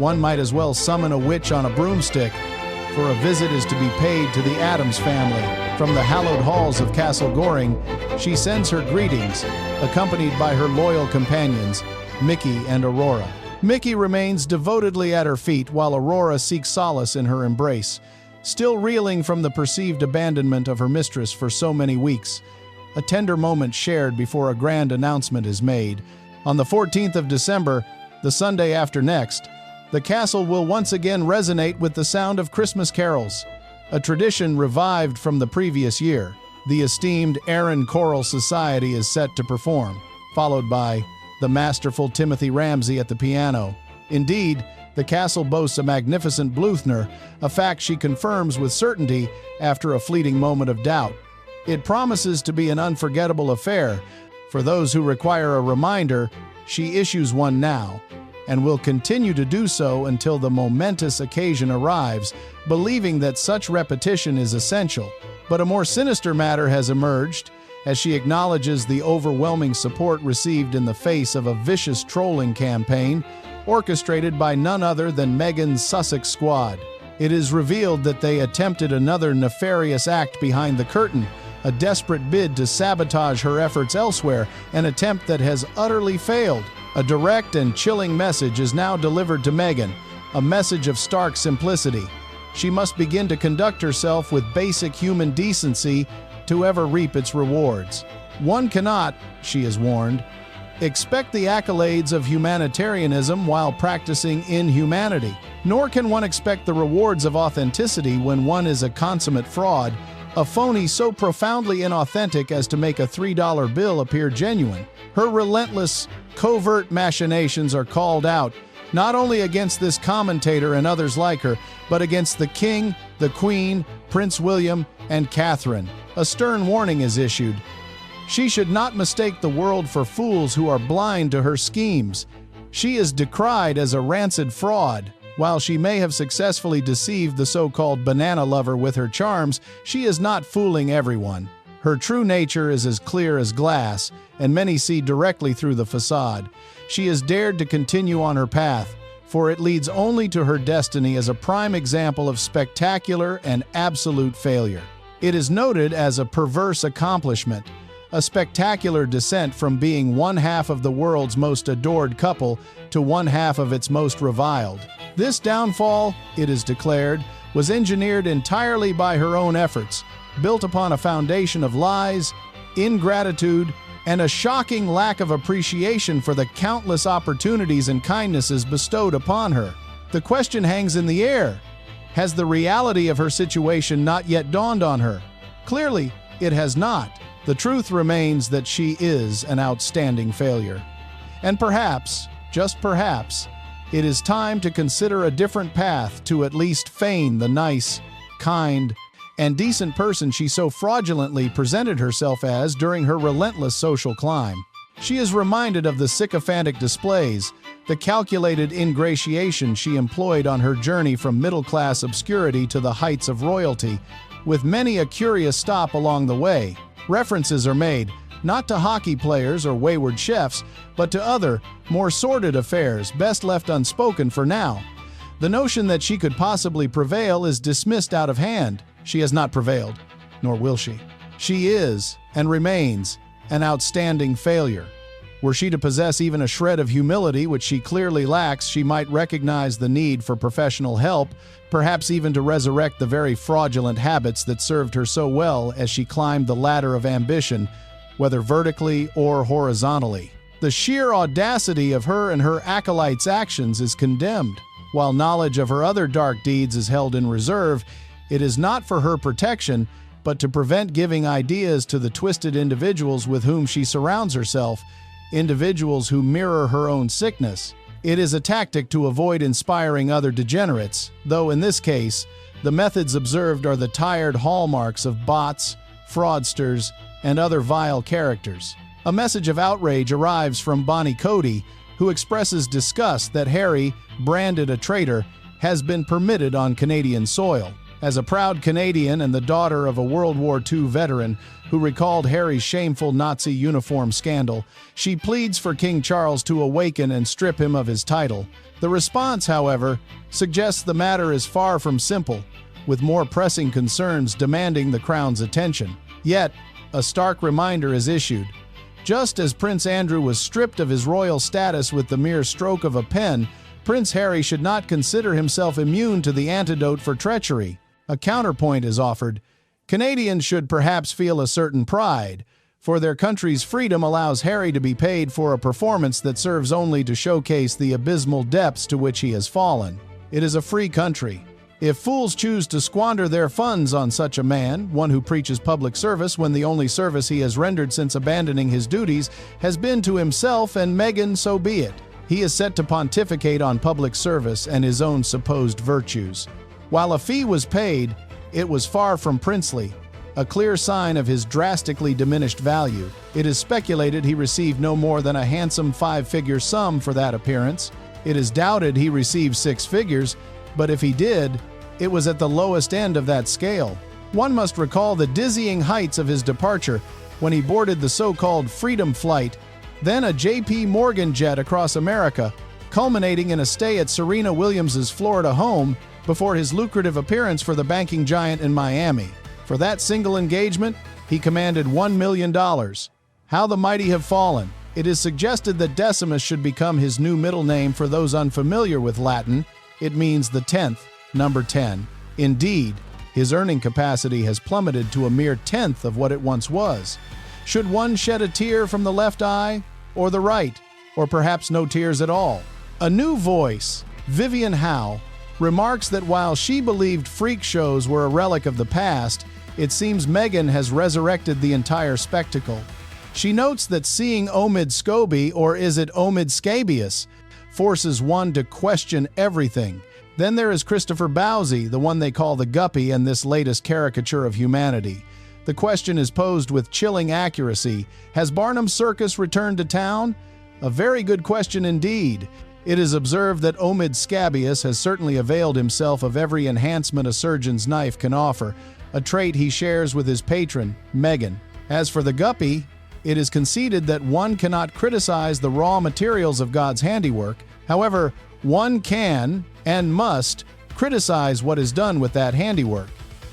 One might as well summon a witch on a broomstick, for a visit is to be paid to the Addams family. From the hallowed halls of Castle Goring, she sends her greetings, accompanied by her loyal companions, Mickey and Aurora. Mickey remains devotedly at her feet while Aurora seeks solace in her embrace, still reeling from the perceived abandonment of her mistress for so many weeks. A tender moment shared before a grand announcement is made. On the 14th of December, the Sunday after next, the castle will once again resonate with the sound of Christmas carols, a tradition revived from the previous year. The esteemed Aaron Choral Society is set to perform, followed by the masterful Timothy Ramsey at the piano. Indeed, the castle boasts a magnificent Bluthner, a fact she confirms with certainty after a fleeting moment of doubt. It promises to be an unforgettable affair. For those who require a reminder, she issues one now, and will continue to do so until the momentous occasion arrives, believing that such repetition is essential. But a more sinister matter has emerged, as she acknowledges the overwhelming support received in the face of a vicious trolling campaign orchestrated by none other than Meghan's Sussex squad. It is revealed that they attempted another nefarious act behind the curtain, a desperate bid to sabotage her efforts elsewhere, an attempt that has utterly failed. A direct and chilling message is now delivered to Meghan, a message of stark simplicity. She must begin to conduct herself with basic human decency to ever reap its rewards. One cannot, she is warned, expect the accolades of humanitarianism while practicing inhumanity. Nor can one expect the rewards of authenticity when one is a consummate fraud, a phony so profoundly inauthentic as to make a $3 bill appear genuine. Her relentless, covert machinations are called out, not only against this commentator and others like her, but against the King, the Queen, Prince William, and Catherine. A stern warning is issued. She should not mistake the world for fools who are blind to her schemes. She is decried as a rancid fraud. While she may have successfully deceived the so-called banana lover with her charms, she is not fooling everyone. Her true nature is as clear as glass, and many see directly through the facade. She has dared to continue on her path, for it leads only to her destiny as a prime example of spectacular and absolute failure. It is noted as a perverse accomplishment, a spectacular descent from being one half of the world's most adored couple to one half of its most reviled. This downfall, it is declared, was engineered entirely by her own efforts, built upon a foundation of lies, ingratitude, and a shocking lack of appreciation for the countless opportunities and kindnesses bestowed upon her. The question hangs in the air. Has the reality of her situation not yet dawned on her? Clearly, it has not. The truth remains that she is an outstanding failure. And perhaps, just perhaps, it is time to consider a different path to at least feign the nice, kind, and decent person she so fraudulently presented herself as during her relentless social climb. She is reminded of the sycophantic displays, the calculated ingratiation she employed on her journey from middle-class obscurity to the heights of royalty, with many a curious stop along the way. References are made, not to hockey players or wayward chefs, but to other, more sordid affairs best left unspoken for now. The notion that she could possibly prevail is dismissed out of hand. She has not prevailed, nor will she. She is, and remains, an outstanding failure. Were she to possess even a shred of humility, which she clearly lacks, she might recognize the need for professional help, perhaps even to resurrect the very fraudulent habits that served her so well as she climbed the ladder of ambition, whether vertically or horizontally. The sheer audacity of her and her acolytes' actions is condemned. While knowledge of her other dark deeds is held in reserve, it is not for her protection, but to prevent giving ideas to the twisted individuals with whom she surrounds herself, individuals who mirror her own sickness. It is a tactic to avoid inspiring other degenerates, though in this case, the methods observed are the tired hallmarks of bots, fraudsters, and other vile characters. A message of outrage arrives from Bonnie Cody, who expresses disgust that Harry, branded a traitor, has been permitted on Canadian soil. As a proud Canadian and the daughter of a World War II veteran who recalled Harry's shameful Nazi uniform scandal, she pleads for King Charles to awaken and strip him of his title. The response, however, suggests the matter is far from simple, with more pressing concerns demanding the crown's attention. Yet, a stark reminder is issued. Just as Prince Andrew was stripped of his royal status with the mere stroke of a pen, Prince Harry should not consider himself immune to the antidote for treachery. A counterpoint is offered. Canadians should perhaps feel a certain pride, for their country's freedom allows Harry to be paid for a performance that serves only to showcase the abysmal depths to which he has fallen. It is a free country. If fools choose to squander their funds on such a man, one who preaches public service when the only service he has rendered since abandoning his duties has been to himself and Meghan, so be it. He is set to pontificate on public service and his own supposed virtues. While a fee was paid, it was far from princely, a clear sign of his drastically diminished value. It is speculated he received no more than a handsome 5-figure sum for that appearance. It is doubted he received 6 figures, but if he did, it was at the lowest end of that scale. One must recall the dizzying heights of his departure when he boarded the so-called Freedom Flight, then a J.P. Morgan jet across America, culminating in a stay at Serena Williams' Florida home before his lucrative appearance for the banking giant in Miami. For that single engagement, he commanded $1 million. How the mighty have fallen. It is suggested that Decimus should become his new middle name for those unfamiliar with Latin. It means the 10th, number 10. Indeed, his earning capacity has plummeted to a mere tenth of what it once was. Should one shed a tear from the left eye, or the right, or perhaps no tears at all? A new voice, Vivian Howe, remarks that while she believed freak shows were a relic of the past, it seems Meghan has resurrected the entire spectacle. She notes that seeing Omid Scobie, or is it Omid Scabius, forces one to question everything. Then there is Christopher Bouzy, the one they call the Guppy, and this latest caricature of humanity. The question is posed with chilling accuracy. Has Barnum's Circus returned to town? A very good question indeed. It is observed that Omid Scabius has certainly availed himself of every enhancement a surgeon's knife can offer, a trait he shares with his patron, Meghan. As for the Guppy, it is conceded that one cannot criticize the raw materials of God's handiwork. However, one can, and must, criticize what is done with that handiwork.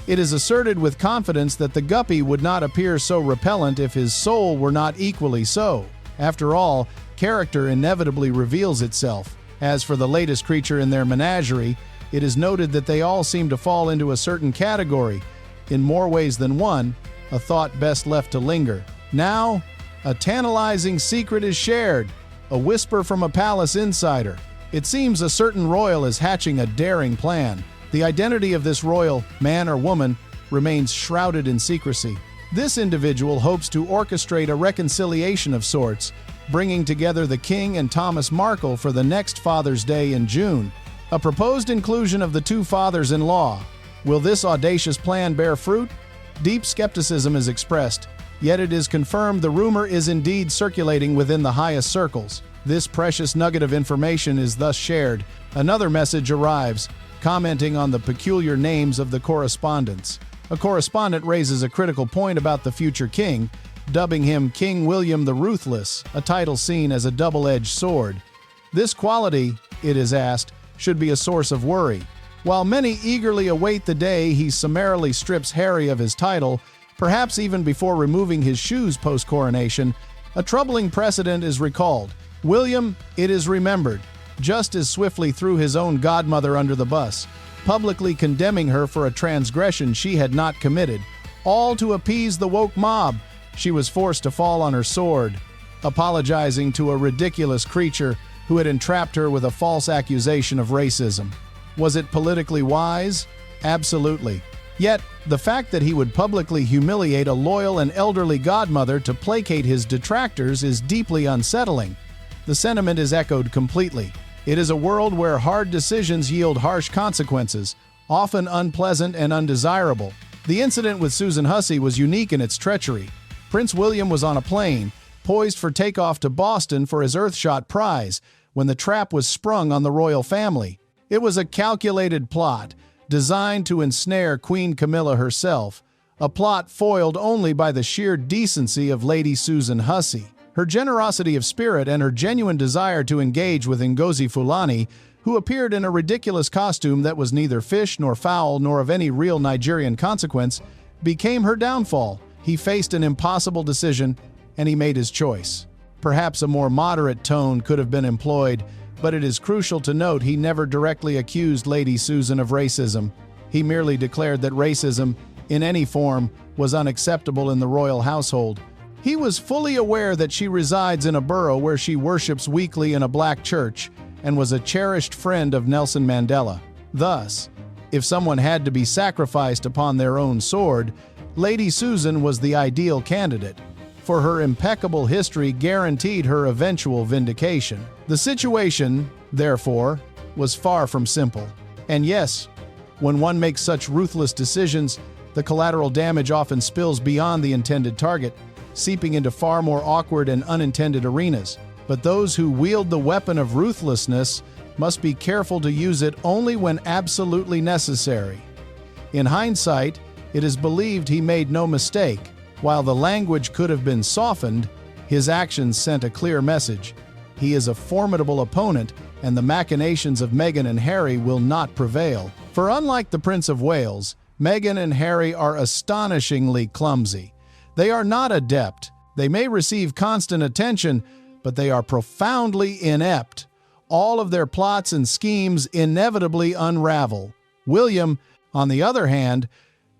It is asserted with confidence that the Guppy would not appear so repellent if his soul were not equally so. After all, character inevitably reveals itself. As for the latest creature in their menagerie, it is noted that they all seem to fall into a certain category. In more ways than one, a thought best left to linger. Now, a tantalizing secret is shared, a whisper from a palace insider. It seems a certain royal is hatching a daring plan. The identity of this royal, man or woman, remains shrouded in secrecy. This individual hopes to orchestrate a reconciliation of sorts, bringing together the King and Thomas Markle for the next Father's Day in June. A proposed inclusion of the two fathers-in-law. Will this audacious plan bear fruit? Deep skepticism is expressed, yet it is confirmed the rumor is indeed circulating within the highest circles. This precious nugget of information is thus shared. Another message arrives, commenting on the peculiar names of the correspondents. A correspondent raises a critical point about the future king, dubbing him King William the Ruthless, a title seen as a double-edged sword. This quality, it is asked, should be a source of worry. While many eagerly await the day he summarily strips Harry of his title, perhaps even before removing his shoes post-coronation, a troubling precedent is recalled. William, it is remembered, just as swiftly threw his own godmother under the bus, publicly condemning her for a transgression she had not committed, all to appease the woke mob. She was forced to fall on her sword, apologizing to a ridiculous creature who had entrapped her with a false accusation of racism. Was it politically wise? Absolutely. Yet, the fact that he would publicly humiliate a loyal and elderly godmother to placate his detractors is deeply unsettling. The sentiment is echoed completely. It is a world where hard decisions yield harsh consequences, often unpleasant and undesirable. The incident with Susan Hussey was unique in its treachery. Prince William was on a plane, poised for takeoff to Boston for his Earthshot prize, when the trap was sprung on the royal family. It was a calculated plot, designed to ensnare Queen Camilla herself, a plot foiled only by the sheer decency of Lady Susan Hussey. Her generosity of spirit and her genuine desire to engage with Ngozi Fulani, who appeared in a ridiculous costume that was neither fish nor fowl nor of any real Nigerian consequence, became her downfall. He faced an impossible decision, and he made his choice. Perhaps a more moderate tone could have been employed, but it is crucial to note he never directly accused Lady Susan of racism. He merely declared that racism, in any form, was unacceptable in the royal household. He was fully aware that she resides in a borough where she worships weekly in a black church and was a cherished friend of Nelson Mandela. Thus, if someone had to be sacrificed upon their own sword, Lady Susan was the ideal candidate, for her impeccable history guaranteed her eventual vindication. The situation, therefore, was far from simple. And yes, when one makes such ruthless decisions, the collateral damage often spills beyond the intended target, seeping into far more awkward and unintended arenas. But those who wield the weapon of ruthlessness must be careful to use it only when absolutely necessary. In hindsight, it is believed he made no mistake. While the language could have been softened, his actions sent a clear message. He is a formidable opponent, and the machinations of Meghan and Harry will not prevail. For unlike the Prince of Wales, Meghan and Harry are astonishingly clumsy. They are not adept. They may receive constant attention, but they are profoundly inept. All of their plots and schemes inevitably unravel. William, on the other hand,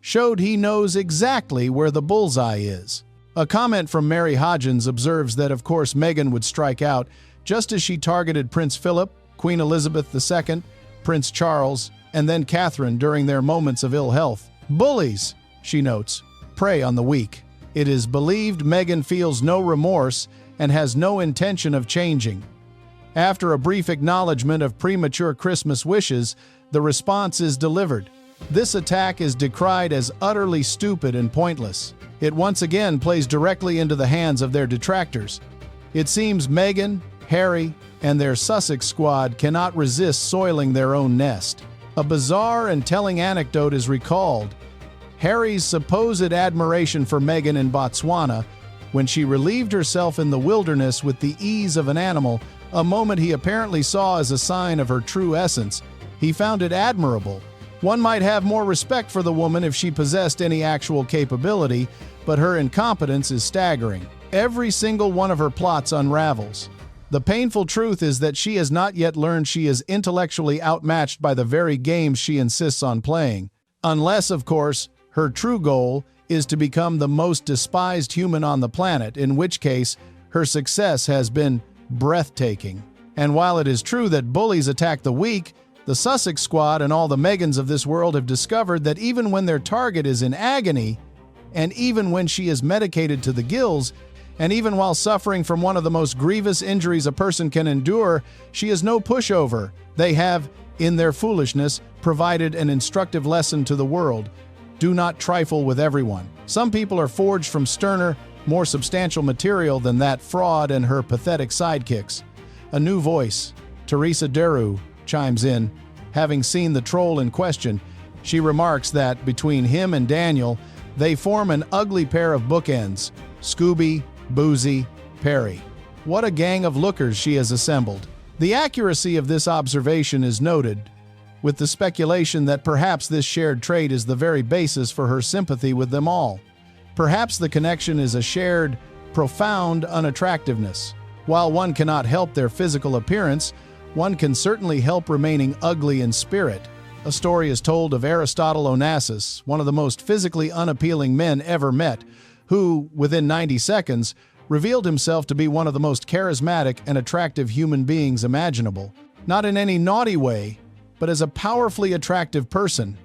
showed he knows exactly where the bullseye is. A comment from Mary Hodgins observes that, of course, Meghan would strike out, just as she targeted Prince Philip, Queen Elizabeth II, Prince Charles, and then Catherine during their moments of ill health. Bullies, she notes, prey on the weak. It is believed Meghan feels no remorse and has no intention of changing. After a brief acknowledgement of premature Christmas wishes, the response is delivered. This attack is decried as utterly stupid and pointless. It once again plays directly into the hands of their detractors. It seems Meghan, Harry, and their Sussex squad cannot resist soiling their own nest. A bizarre and telling anecdote is recalled. Harry's supposed admiration for Meghan in Botswana, when she relieved herself in the wilderness with the ease of an animal, a moment he apparently saw as a sign of her true essence. He found it admirable. One might have more respect for the woman if she possessed any actual capability, but her incompetence is staggering. Every single one of her plots unravels. The painful truth is that she has not yet learned she is intellectually outmatched by the very games she insists on playing. Unless, of course, her true goal is to become the most despised human on the planet, in which case her success has been breathtaking. And while it is true that bullies attack the weak, the Sussex squad and all the Meghans of this world have discovered that even when their target is in agony, and even when she is medicated to the gills, and even while suffering from one of the most grievous injuries a person can endure, she is no pushover. They have, in their foolishness, provided an instructive lesson to the world. Do not trifle with everyone. Some people are forged from sterner, more substantial material than that fraud and her pathetic sidekicks. A new voice, Teresa Deru, chimes in. Having seen the troll in question, she remarks that between him and Daniel, they form an ugly pair of bookends. Scobie, Bouzy, Perry. What a gang of lookers she has assembled. The accuracy of this observation is noted, with the speculation that perhaps this shared trait is the very basis for her sympathy with them all. Perhaps the connection is a shared, profound unattractiveness. While one cannot help their physical appearance, one can certainly help remaining ugly in spirit. A story is told of Aristotle Onassis, one of the most physically unappealing men ever met, who, within 90 seconds, revealed himself to be one of the most charismatic and attractive human beings imaginable. Not in any naughty way, but as a powerfully attractive person.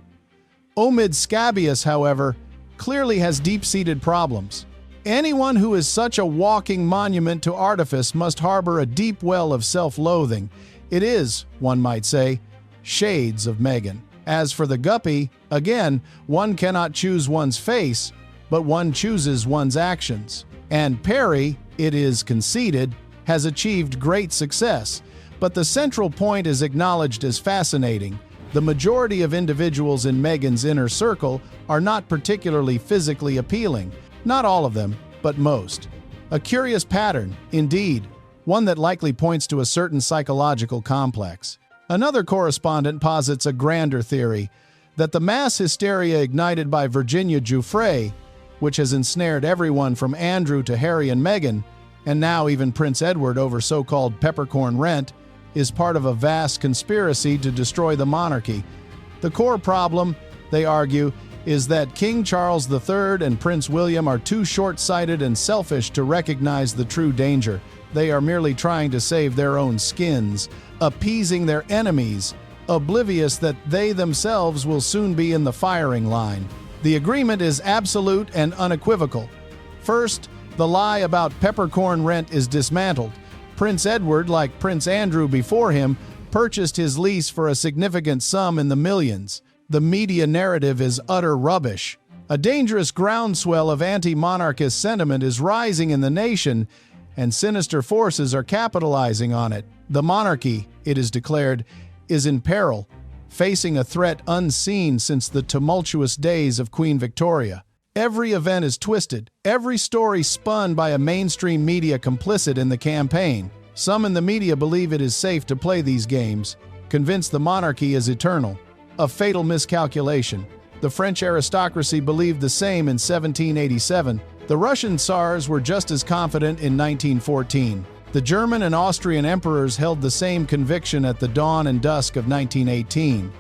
Omid Scabius, however, clearly has deep-seated problems. Anyone who is such a walking monument to artifice must harbor a deep well of self-loathing. It is, one might say, shades of Meghan. As for the guppy, again, one cannot choose one's face, but one chooses one's actions. And Perry, it is conceded, has achieved great success. But the central point is acknowledged as fascinating. The majority of individuals in Meghan's inner circle are not particularly physically appealing. Not all of them, but most. A curious pattern, indeed, one that likely points to a certain psychological complex. Another correspondent posits a grander theory, that the mass hysteria ignited by Virginia Giuffre, which has ensnared everyone from Andrew to Harry and Meghan, and now even Prince Edward over so-called peppercorn rent, is part of a vast conspiracy to destroy the monarchy. The core problem, they argue, is that King Charles III and Prince William are too short-sighted and selfish to recognize the true danger. They are merely trying to save their own skins, appeasing their enemies, oblivious that they themselves will soon be in the firing line. The agreement is absolute and unequivocal. First, the lie about peppercorn rent is dismantled. Prince Edward, like Prince Andrew before him, purchased his lease for a significant sum in the millions. The media narrative is utter rubbish. A dangerous groundswell of anti-monarchist sentiment is rising in the nation, and sinister forces are capitalizing on it. The monarchy, it is declared, is in peril, facing a threat unseen since the tumultuous days of Queen Victoria. Every event is twisted, every story spun by a mainstream media complicit in the campaign. Some in the media believe it is safe to play these games, convinced the monarchy is eternal. A fatal miscalculation. The French aristocracy believed the same in 1787. The Russian Tsars were just as confident in 1914. The German and Austrian emperors held the same conviction at the dawn and dusk of 1918.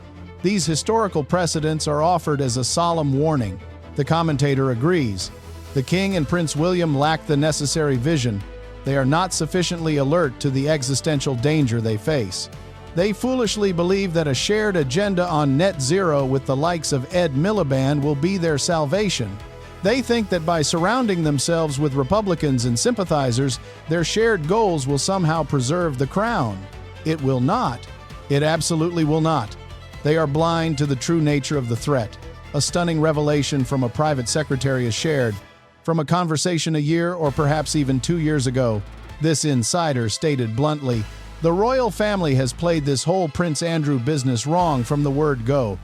These historical precedents are offered as a solemn warning. The commentator agrees. The King and Prince William lack the necessary vision. They are not sufficiently alert to the existential danger they face. They foolishly believe that a shared agenda on net zero with the likes of Ed Miliband will be their salvation. They think that by surrounding themselves with Republicans and sympathizers, their shared goals will somehow preserve the crown. It will not. It absolutely will not. They are blind to the true nature of the threat. A stunning revelation from a private secretary is shared, from a conversation a year or perhaps even 2 years ago. This insider stated bluntly, "The royal family has played this whole Prince Andrew business wrong from the word go."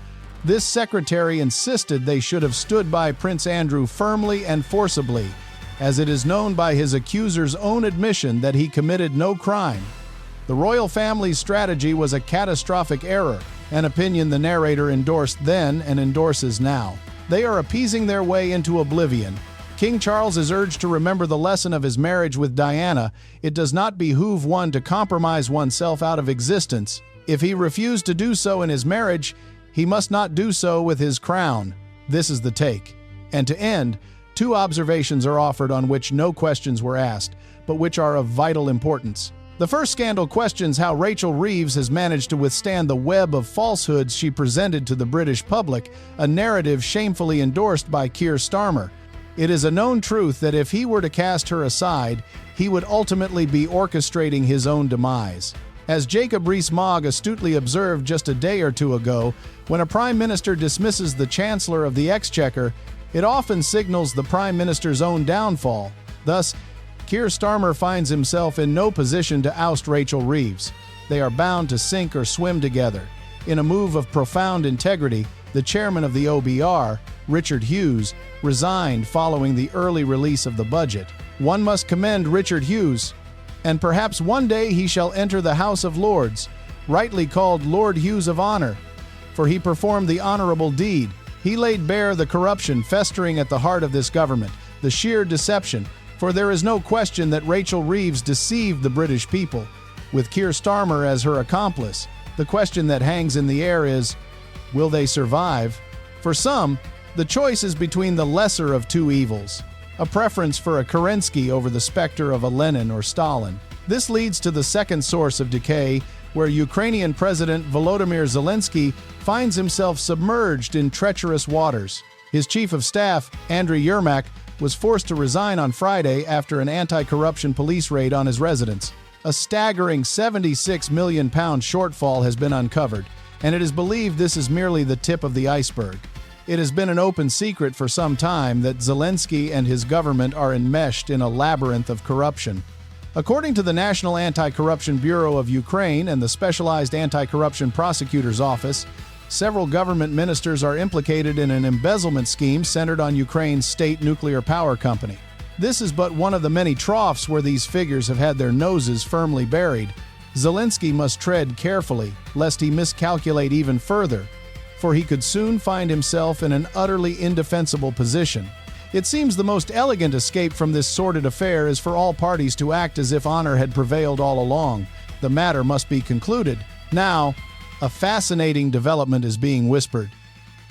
This secretary insisted they should have stood by Prince Andrew firmly and forcibly, as it is known by his accuser's own admission that he committed no crime. The royal family's strategy was a catastrophic error, an opinion the narrator endorsed then and endorses now. They are appeasing their way into oblivion. King Charles is urged to remember the lesson of his marriage with Diana. It does not behoove one to compromise oneself out of existence. If he refused to do so in his marriage, he must not do so with his crown. This is the take. And to end, 2 observations are offered on which no questions were asked, but which are of vital importance. The first scandal questions how Rachel Reeves has managed to withstand the web of falsehoods she presented to the British public, a narrative shamefully endorsed by Keir Starmer. It is a known truth that if he were to cast her aside, he would ultimately be orchestrating his own demise. As Jacob Rees-Mogg astutely observed just a day or two ago, when a prime minister dismisses the Chancellor of the Exchequer, it often signals the prime minister's own downfall. Thus, Keir Starmer finds himself in no position to oust Rachel Reeves. They are bound to sink or swim together. In a move of profound integrity, the chairman of the OBR, Richard Hughes, resigned following the early release of the budget. One must commend Richard Hughes, and perhaps one day he shall enter the House of Lords, rightly called Lord Hughes of Honor, for he performed the honorable deed. He laid bare the corruption festering at the heart of this government, the sheer deception, for there is no question that Rachel Reeves deceived the British people, with Keir Starmer as her accomplice. The question that hangs in the air is, will they survive? For some, the choice is between the lesser of 2 evils, a preference for a Kerensky over the specter of a Lenin or Stalin. This leads to the second source of decay, where Ukrainian President Volodymyr Zelensky finds himself submerged in treacherous waters. His chief of staff, Andriy Yermak, was forced to resign on Friday after an anti-corruption police raid on his residence. A staggering £76 million shortfall has been uncovered, and it is believed this is merely the tip of the iceberg. It has been an open secret for some time that Zelensky and his government are enmeshed in a labyrinth of corruption. According to the National Anti-Corruption Bureau of Ukraine and the Specialized Anti-Corruption Prosecutor's Office, Several government ministers are implicated in an embezzlement scheme centered on Ukraine's state nuclear power company. This is but one of the many troughs where these figures have had their noses firmly buried. Zelensky must tread carefully, lest he miscalculate even further, for he could soon find himself in an utterly indefensible position. It seems the most elegant escape from this sordid affair is for all parties to act as if honor had prevailed all along. The matter must be concluded. Now, a fascinating development is being whispered,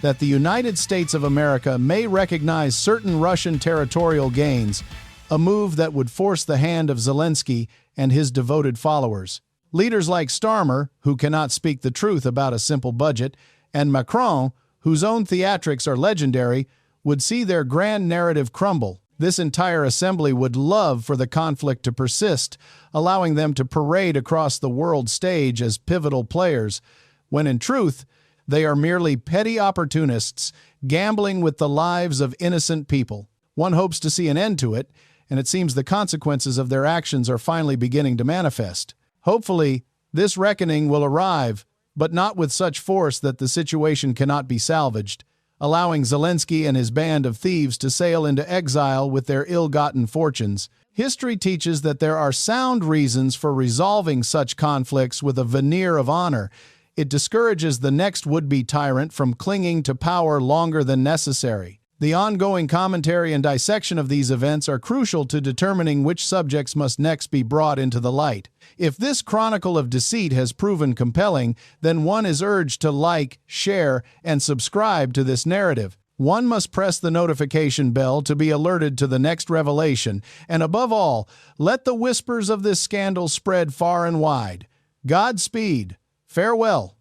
that the United States of America may recognize certain Russian territorial gains, a move that would force the hand of Zelensky and his devoted followers. Leaders like Starmer, who cannot speak the truth about a simple budget, and Macron, whose own theatrics are legendary, would see their grand narrative crumble. This entire assembly would love for the conflict to persist, allowing them to parade across the world stage as pivotal players, when in truth, they are merely petty opportunists gambling with the lives of innocent people. One hopes to see an end to it, and it seems the consequences of their actions are finally beginning to manifest. Hopefully, this reckoning will arrive, but not with such force that the situation cannot be salvaged, allowing Zelensky and his band of thieves to sail into exile with their ill-gotten fortunes. History teaches that there are sound reasons for resolving such conflicts with a veneer of honor. It discourages the next would-be tyrant from clinging to power longer than necessary. The ongoing commentary and dissection of these events are crucial to determining which subjects must next be brought into the light. If this chronicle of deceit has proven compelling, then one is urged to like, share, and subscribe to this narrative. One must press the notification bell to be alerted to the next revelation, and above all, let the whispers of this scandal spread far and wide. Godspeed. Farewell.